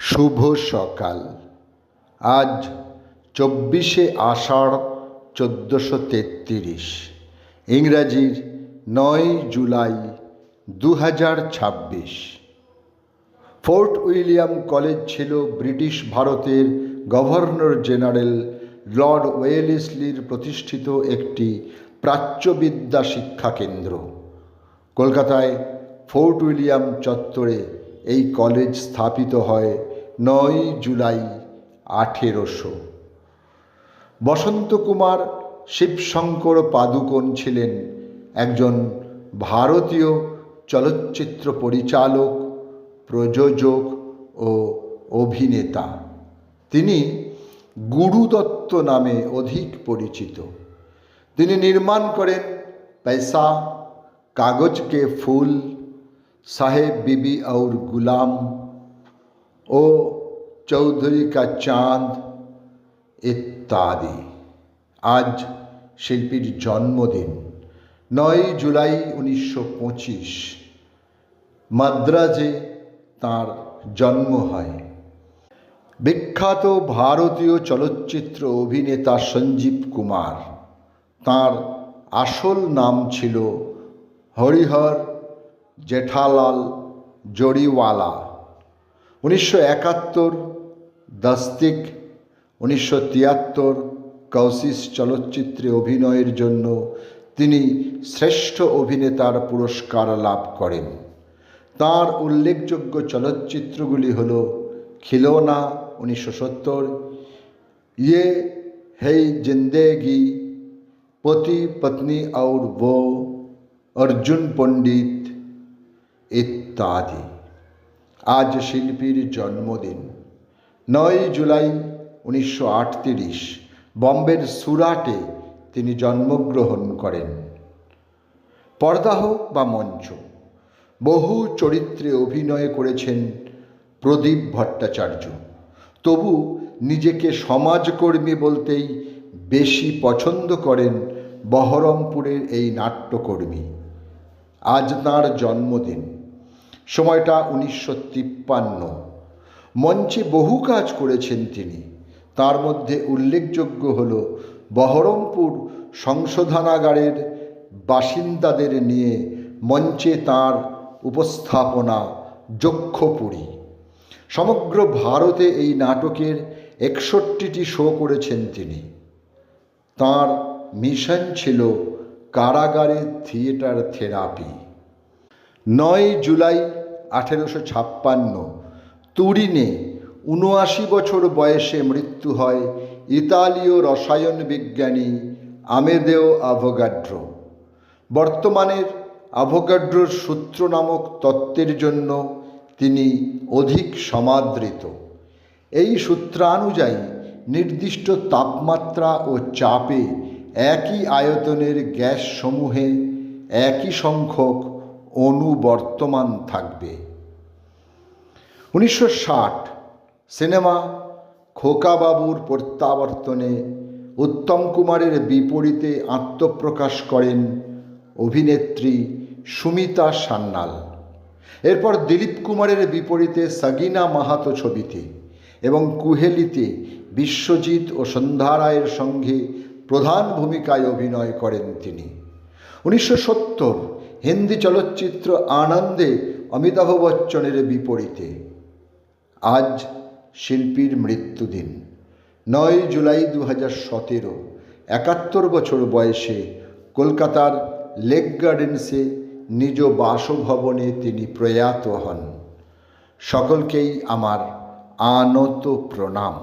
শুভ সকাল। আজ 24শে আষাঢ় 1433, ইংরাজির 9 July 2026। Fort William college ছিল ব্রিটিশ ভারতের গভর্নর জেনারেল লর্ড ওয়েলেসলির প্রতিষ্ঠিত একটি প্রাচ্যবিদ্যা শিক্ষা কেন্দ্র। কলকাতায় ফোর্ট উইলিয়াম চত্বরে এই কলেজ স্থাপিত হয় 9 জুলাই 1800। বসন্ত কুমার শিবশঙ্কর পাদুকোন ছিলেন একজন ভারতীয় চলচ্চিত্র পরিচালক, প্রযোজক ও অভিনেতা। তিনি গুরুদত্ত নামে অধিক পরিচিত। তিনি নির্মাণ করেন পয়সা, কাগজ কে ফুল, সাহেব বিবি और गुलाम ও চৌধুরী কা চাঁদ ইত্যাদি। আজ শিল্পীর জন্মদিন 9 জুলাই 1925। মাদ্রাজে তাঁর জন্ম হয়। বিখ্যাত ভারতীয় চলচ্চিত্র অভিনেতা সঞ্জীব কুমার। তাঁর আসল নাম ছিল হরিহর জেঠালাল জরিওয়ালা। 1971 দস্তিক, 1973 কৌশিশ চলচ্চিত্রে অভিনয়ের জন্য তিনি শ্রেষ্ঠ অভিনেতার পুরস্কার লাভ করেন। তাঁর উল্লেখযোগ্য চলচ্চিত্রগুলি হল খিলৌনা 1970, ये है जिंदगी, पति पत्नी और वो, अर्जुन पंडित ইত্যাদি। আজ শিল্পীর জন্মদিন 9 জুলাই 1938। বম্বের সুরাটে তিনি জন্মগ্রহণ করেন। পর্দা হোক বা মঞ্চ, বহু চরিত্রে অভিনয় করেছেন প্রদীপ ভট্টাচার্য। তবু নিজেকে সমাজকর্মী বলতেই বেশি পছন্দ করেন বহরমপুরের এই নাট্যকর্মী। আজ তাঁর জন্মদিন। সময়টা 1953। মঞ্চে বহু কাজ করেছেন তিনি। তার মধ্যে উল্লেখযোগ্য হল বহরমপুর সংশোধনাগারের বাসিন্দাদের নিয়ে মঞ্চে তাঁর উপস্থাপনা যক্ষপুরী। সমগ্র ভারতে এই নাটকের 61টি শো করেছেন তিনি। তাঁর মিশন ছিল কারাগারে থিয়েটার থেরাপি। 9 জুলাই 1856 তুরিনে 79 বছর বয়সে মৃত্যু হয় ইতালীয় রসায়ন বিজ্ঞানী আমেদেও আভোগাড্রো। বর্তমানের আভোগাড্রোর সূত্র নামক তত্ত্বের জন্য তিনি অধিক সমাদৃত। এই সূত্রানুযায়ী নির্দিষ্ট তাপমাত্রা ও চাপে একই আয়তনের গ্যাস সমূহে একই সংখ্যক অণু বর্তমান থাকবে। 1960 সিনেমা খোকাবাবুর প্রত্যাবর্তনে উত্তম কুমারের বিপরীতে আত্মপ্রকাশ করেন অভিনেত্রী সুমিতা সান্যাল। এরপর দিলীপ কুমারের বিপরীতে সগিনা মাহাতো ছবিতে এবং কুহেলিতে বিশ্বজিৎ ও সন্ধ্যা রায়ের সঙ্গে প্রধান ভূমিকায় অভিনয় করেন তিনি। 1970 হিন্দি চলচ্চিত্র আনন্দে অমিতাভ বচ্চনের বিপরীতে। আজ শিল্পীর মৃত্যুদিন 9 জুলাই 2017। 71 বছর বয়সে কলকাতার লেক গার্ডেন্সে নিজ বাসভবনে তিনি প্রয়াত হন। সকলকেই আমার আনত প্রণাম।